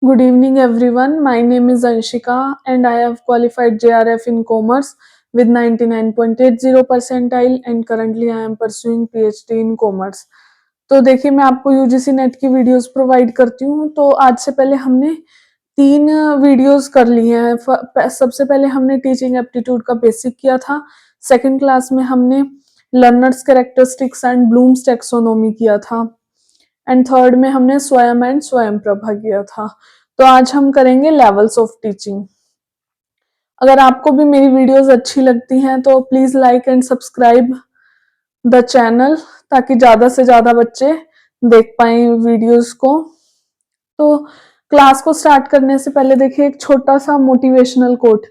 Good evening, everyone. My name is Anshika, and I have qualified JRF in Commerce with 99.80 percentile, and currently I am pursuing PhD in Commerce. तो देखिए, मैं आपको UGC net की videos provide करती हूँ। तो आज से पहले हमने 3 वीडियोस कर ली हैं। सबसे पहले हमने टीचिंग एप्टीट्यूड का बेसिक किया था। सेकंड क्लास में हमने learners characteristics and Bloom's taxonomy किया था। एंड थर्ड में हमने स्वयं एंड स्वयं प्रभा किया था। तो आज हम करेंगे लेवल्स ऑफ टीचिंग। अगर आपको भी मेरी वीडियोस अच्छी लगती हैं तो please like and subscribe the channel, ताकि ज्यादा से ज्यादा बच्चे देख पाए वीडियोस को। तो क्लास को स्टार्ट करने से पहले देखिए एक छोटा सा मोटिवेशनल कोट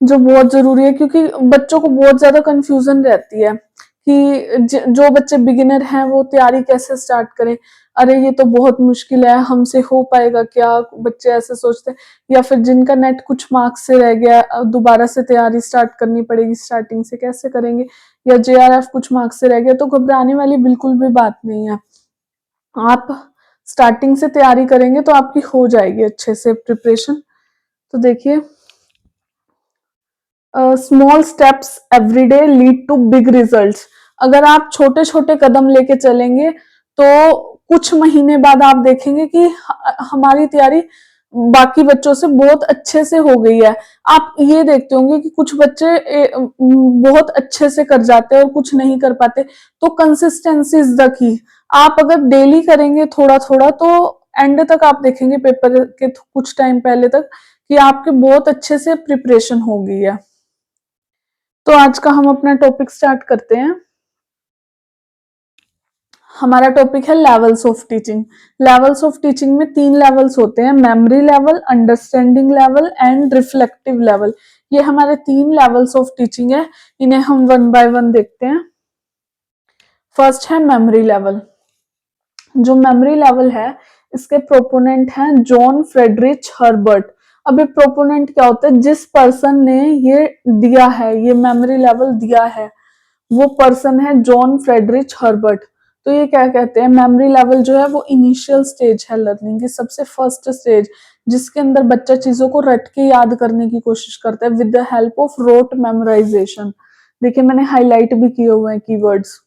जो बहुत जरूरी है, क्योंकि बच्चों को बहुत ज्यादा कंफ्यूजन रहती है कि जो बच्चे बिगिनर हैं वो तैयारी कैसे स्टार्ट करें। अरे ये तो बहुत मुश्किल है, हमसे हो पाएगा क्या, बच्चे ऐसे सोचते हैं। या फिर जिनका नेट कुछ मार्क्स से रह गया, दोबारा से तैयारी स्टार्ट करनी पड़ेगी, स्टार्टिंग से कैसे करेंगे। या जेआरएफ कुछ मार्क्स से रह गया, तो घबराने वाली बिल्कुल भी बात नहीं है। आप स्टार्टिंग से तैयारी करेंगे तो आपकी हो जाएगी अच्छे से प्रिपरेशन। तो देखिए, small steps every day lead to big results. अगर आप छोटे छोटे कदम लेके चलेंगे तो कुछ महीने बाद आप देखेंगे कि हमारी तैयारी बाकी बच्चों से बहुत अच्छे से हो गई है। आप ये देखते होंगे कि कुछ बच्चे बहुत अच्छे से कर जाते हैं और कुछ नहीं कर पाते। तो कंसिस्टेंसी इज द की। आप अगर डेली करेंगे थोड़ा थोड़ा, तो एंड तक आप देखेंगे पेपर के कुछ टाइम पहले तक कि आपके बहुत अच्छे से प्रिपरेशन हो गई है। तो आज का हम अपना टॉपिक स्टार्ट करते हैं। हमारा टॉपिक है levels of teaching. Levels of teaching में 3 लेवल्स होते हैं: memory level, understanding level and reflective level. ये हमारे 3 लेवल्स ऑफ टीचिंग है। इन्हें हम वन बाय वन देखते हैं। फर्स्ट है मेमोरी लेवल। जो मेमोरी लेवल है, इसके प्रोपोनेंट हैं जॉन फ्रेडरिच हर्बर्ट। अब ये प्रोपोनेंट क्या होता है? जिस पर्सन ने ये दिया है, ये मेमोरी लेवल दिया है, वो पर्सन है जॉन फ्रेडरिच हर्बर्ट। तो ये क्या कहते हैं, मेमोरी लेवल जो है वो इनिशियल स्टेज है लर्निंग की, सबसे फर्स्ट स्टेज, जिसके अंदर बच्चा चीजों को रट के याद करने की कोशिश करता है with the help of rote memorisation. देखिए, मैंने हाईलाइट भी किए हुए हैं keywords.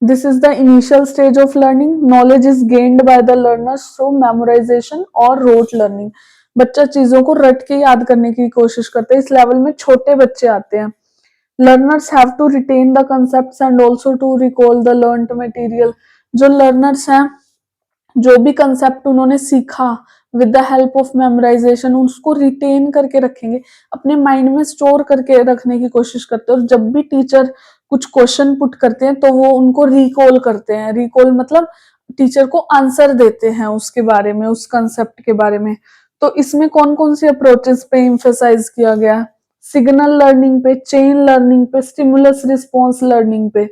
This is the initial stage of learning. Knowledge is gained by the learners through memorization or rote learning. बच्चा चीजों को रट के याद करने की कोशिश करता है। इस लेवल में छोटे बच्चे आते हैं। Learners have to retain the concepts and also to recall the learned material. जो learners हैं, जो भी कंसेप्ट उन्होंने सीखा with the help of memorisation, उसको रिटेन करके रखेंगे, अपने माइंड में स्टोर करके रखने की कोशिश करते हैं। और जब भी टीचर कुछ क्वेश्चन पुट करते हैं तो वो उनको रिकॉल करते हैं। रिकॉल मतलब टीचर को आंसर देते हैं उसके बारे में, उस कंसेप्ट के बारे में। तो इसमें कौन कौन सी अप्रोचेस पे एम्फेसाइज किया गया? सिग्नल लर्निंग पे, चेन लर्निंग पे, स्टिमुलस रिस्पॉन्स लर्निंग पे।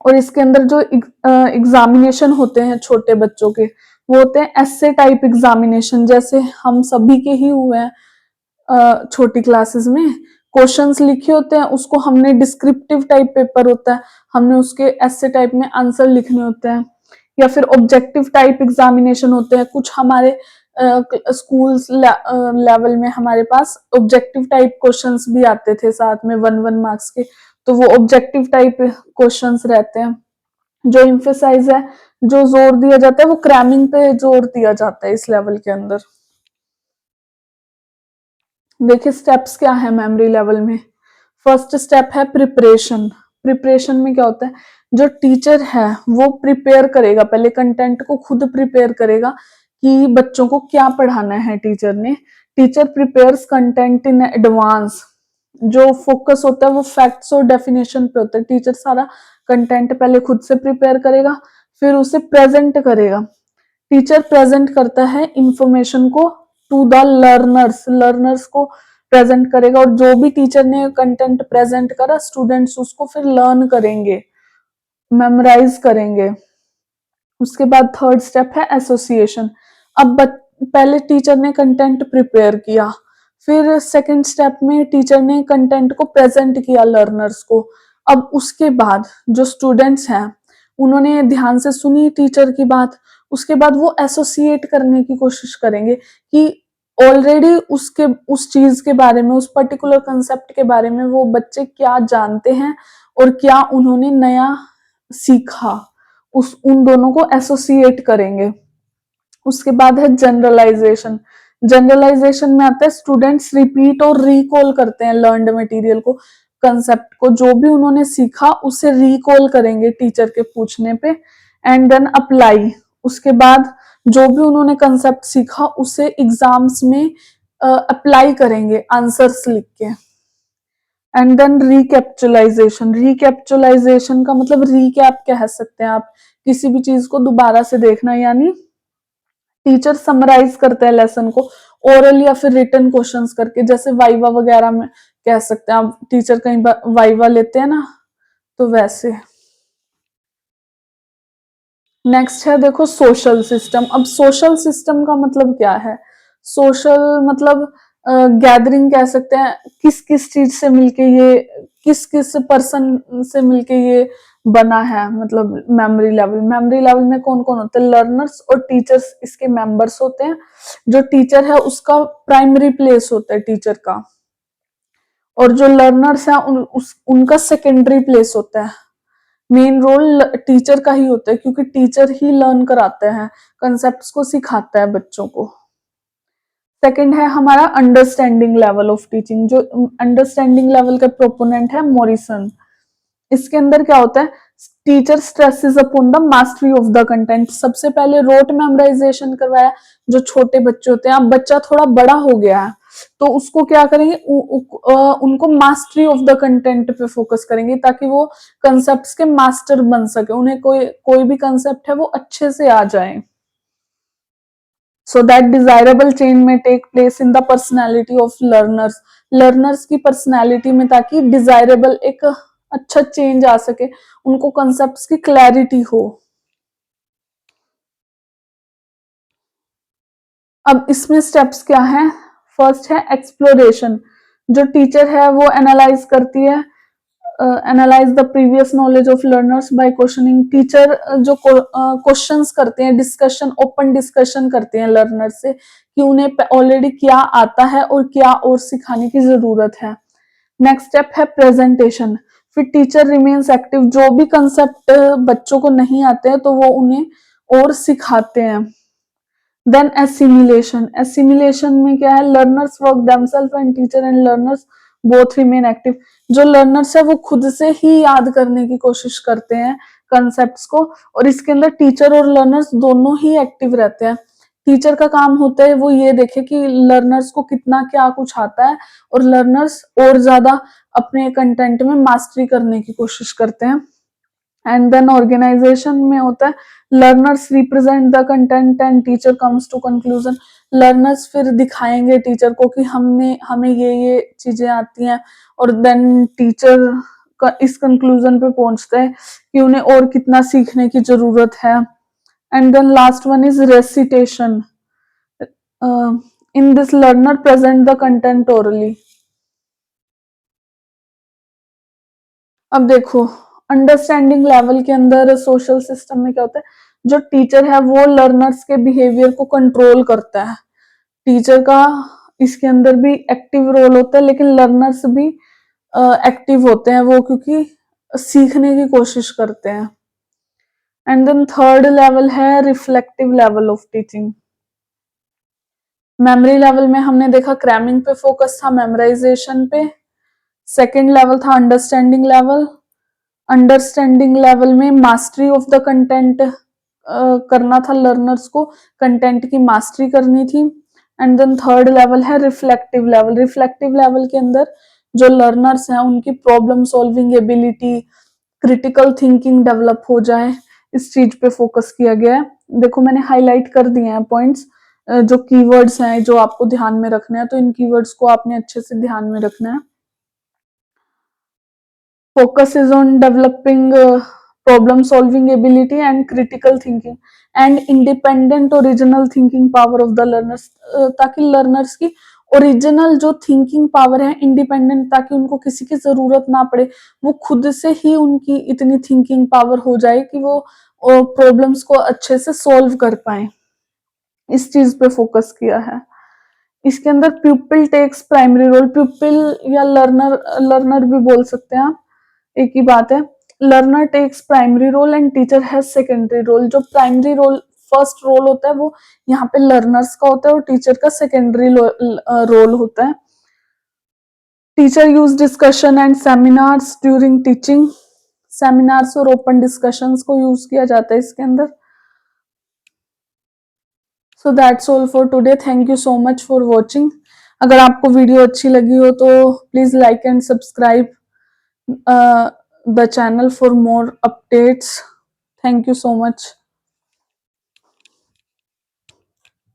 और इसके अंदर जो एग्जामिनेशन होते हैं छोटे बच्चों के, वो होते हैं एसे टाइप एग्जामिनेशन, जैसे हम सभी के ही हुए हैं छोटी क्लासेस में। क्वेश्चंस लिखे होते हैं, उसको हमने डिस्क्रिप्टिव टाइप पेपर होता है, हमने उसके एसे टाइप में आंसर लिखने होते हैं। या फिर ऑब्जेक्टिव टाइप एग्जामिनेशन होते हैं। कुछ हमारे स्कूल लेवल में हमारे पास ऑब्जेक्टिव टाइप क्वेश्चंस भी आते थे साथ में, 1 मार्क्स के। तो वो ऑब्जेक्टिव टाइप क्वेश्चंस रहते हैं। जो एम्फेसाइज है, जो जोर दिया जाता है, वो क्रैमिंग पे जोर दिया जाता है इस लेवल के अंदर। देखिए, स्टेप्स क्या है मेमोरी लेवल में। फर्स्ट स्टेप है प्रिपरेशन। प्रिपरेशन में क्या होता है? जो टीचर है वो प्रिपेयर करेगा, पहले कंटेंट को खुद प्रिपेयर करेगा कि बच्चों को क्या पढ़ाना है टीचर ने। Teacher prepares content in advance. जो फोकस होता है वो फैक्ट्स और डेफिनेशन पे होता है। टीचर सारा कंटेंट पहले खुद से प्रिपेयर करेगा, फिर उसे प्रेजेंट करेगा। टीचर प्रेजेंट करता है इंफॉर्मेशन को टू द लर्नर्स, लर्नर्स को प्रेजेंट करेगा। और जो भी टीचर ने कंटेंट प्रेजेंट करा, स्टूडेंट्स उसको फिर लर्न करेंगे, मेमोराइज करेंगे। उसके बाद थर्ड स्टेप है एसोसिएशन। अब पहले टीचर ने कंटेंट प्रिपेयर किया, फिर सेकंड स्टेप में टीचर ने कंटेंट को प्रेजेंट किया लर्नर्स को। अब उसके बाद जो स्टूडेंट्स हैं, उन्होंने ध्यान से सुनी टीचर की बात, उसके बाद वो एसोसिएट करने की कोशिश करेंगे कि ऑलरेडी उसके उस चीज के बारे में, उस पर्टिकुलर कंसेप्ट के बारे में वो बच्चे क्या जानते हैं और क्या उन्होंने नया सीखा, उस उन दोनों को एसोसिएट करेंगे। उसके बाद है जनरलाइजेशन। जनरलाइजेशन में आता है स्टूडेंट्स रिपीट और रिकॉल करते हैं लर्नड मटेरियल को, कंसेप्ट को, जो भी उन्होंने सीखा उसे रिकॉल करेंगे टीचर के पूछने पे, एंड देन अप्लाई। उसके बाद जो भी उन्होंने कंसेप्ट सीखा उसे एग्जाम्स में अप्लाई करेंगे आंसर्स लिख के। And then रिकैप्चुलाइजेशन। रिकैप्चुलाइजेशन का मतलब रिकैप कह सकते हैं आप, किसी भी चीज को दोबारा से देखना, यानी टीचर समराइज करते हैं लेसन को ओरल या फिर रिटन क्वेश्चंस करके, जैसे वाइवा वगैरह में कह सकते हैं आप, टीचर कहीं वाइवा लेते हैं ना, तो वैसे। नेक्स्ट है देखो सोशल सिस्टम। अब सोशल सिस्टम का मतलब क्या है? सोशल मतलब गैदरिंग कह सकते हैं, किस किस चीज से मिलके ये, किस किस पर्सन से मिलके ये बना है, मतलब मेमोरी लेवल। मेमोरी लेवल में कौन कौन होते हैं? लर्नर्स और टीचर्स इसके मेंबर्स होते हैं। जो टीचर है उसका प्राइमरी प्लेस होता है टीचर का, और जो लर्नर्स है उनका सेकेंडरी प्लेस होता है। मेन रोल टीचर का ही होता है, क्योंकि टीचर ही लर्न कराते हैं, कंसेप्ट्स को सिखाता है बच्चों को। सेकंड है हमारा अंडरस्टैंडिंग लेवल ऑफ टीचिंग। जो अंडरस्टैंडिंग लेवल का प्रोपोनेंट है मॉरिसन। इसके अंदर क्या होता है? Teacher stresses upon the mastery of the content. सबसे पहले रोट मेमोराइजेशन करवाया जो छोटे बच्चे होते हैं। अब बच्चा थोड़ा बड़ा हो गया है तो उसको क्या करेंगे, उनको मास्टरी ऑफ द कंटेंट पे फोकस करेंगे, ताकि वो कंसेप्ट्स के मास्टर बन सके, उन्हें कोई भी कंसेप्ट है वो अच्छे से आ जाए। so that desirable change may take place in the personality of learners। Learners की पर्सनैलिटी में, ताकि डिजायरेबल एक अच्छा चेंज आ सके, उनको कंसेप्ट्स की क्लैरिटी हो। अब इसमें स्टेप्स क्या हैं? फर्स्ट है एक्सप्लोरेशन। जो टीचर है वो एनालाइज करती है, analyse the previous knowledge of learners by questioning. Teacher जो क्वेश्चंस करते हैं, डिस्कशन, ओपन डिस्कशन करते हैं लर्नर से कि उन्हें ऑलरेडी क्या आता है और क्या और सिखाने की जरूरत है। नेक्स्ट स्टेप है प्रेजेंटेशन। फिर टीचर रिमेन्स एक्टिव। जो भी कंसेप्ट बच्चों को नहीं आते हैं तो वो उन्हें और सिखाते हैं। Then assimilation. एसिमिलेशन में क्या है? Learners work themselves and teacher and learners both remain active. जो लर्नर्स है वो खुद से ही याद करने की कोशिश करते हैं कंसेप्ट्स को, और इसके अंदर टीचर और लर्नर्स दोनों ही एक्टिव रहते हैं। टीचर का काम होता है वो ये देखे कि लर्नर्स को कितना क्या कुछ आता है, और लर्नर्स और ज्यादा अपने कंटेंट में मास्टरी करने की कोशिश करते हैं। एंड देन ऑर्गेनाइजेशन में होता है learners represent the content and teacher comes to conclusion. Learners फिर दिखाएंगे टीचर को कि हमें ये चीजें आती हैं, और देन टीचर का इस कंक्लूजन पे पहुंचते हैं कि उन्हें और कितना सीखने की जरूरत है। And then last one is recitation. In this learner present the content orally. अब देखो अंडरस्टैंडिंग लेवल के अंदर सोशल सिस्टम में क्या होता है? जो टीचर है वो लर्नर्स के बिहेवियर को कंट्रोल करता है। टीचर का इसके अंदर भी एक्टिव रोल होता है, लेकिन लर्नर्स भी एक्टिव होते हैं वो, क्योंकि सीखने की कोशिश करते हैं। एंड देन थर्ड लेवल है reflective level of teaching. Memory level में हमने देखा क्रैमिंग पे फोकस था, मेमोराइजेशन पे। सेकेंड लेवल था अंडरस्टैंडिंग लेवल। अंडरस्टैंडिंग लेवल में मास्टरी ऑफ द कंटेंट करना था, लर्नर्स को कंटेंट की मास्टरी करनी थी। एंड देन थर्ड लेवल है रिफ्लेक्टिव लेवल। रिफ्लेक्टिव लेवल के अंदर जो लर्नर्स हैं उनकी problem solving ability, critical thinking develop हो जाए, इस चीज पे फोकस किया गया है। देखो मैंने हाईलाइट कर दिए हैं पॉइंट्स, जो कीवर्ड्स हैं जो आपको ध्यान में रखना है, तो इन कीवर्ड्स को आपने अच्छे से ध्यान में रखना है। Focus is on developing problem solving ability and critical thinking and independent original thinking power of the learners, ताकि learners की ओरिजिनल जो थिंकिंग पावर है इंडिपेंडेंट, ताकि उनको किसी की जरूरत ना पड़े, वो खुद से ही उनकी इतनी थिंकिंग पावर हो जाए कि वो प्रॉब्लम्स को अच्छे से सॉल्व कर पाए। इस चीज पे फोकस किया है। इसके अंदर pupil takes primary role, pupil या लर्नर, लर्नर भी बोल सकते हैं आप, एक ही बात है। Learner takes primary role and teacher has secondary role. जो प्राइमरी रोल, फर्स्ट रोल होता है वो यहाँ पे लर्नर्स का होता है और टीचर का सेकेंडरी रोल होता है। Teacher use discussion and seminars during teaching. Seminars और ओपन डिस्कशंस को यूज किया जाता है इसके अंदर। So that's all for today, thank you so much for watching. अगर आपको वीडियो अच्छी लगी हो तो please like and subscribe the channel for more updates. Thank you so much.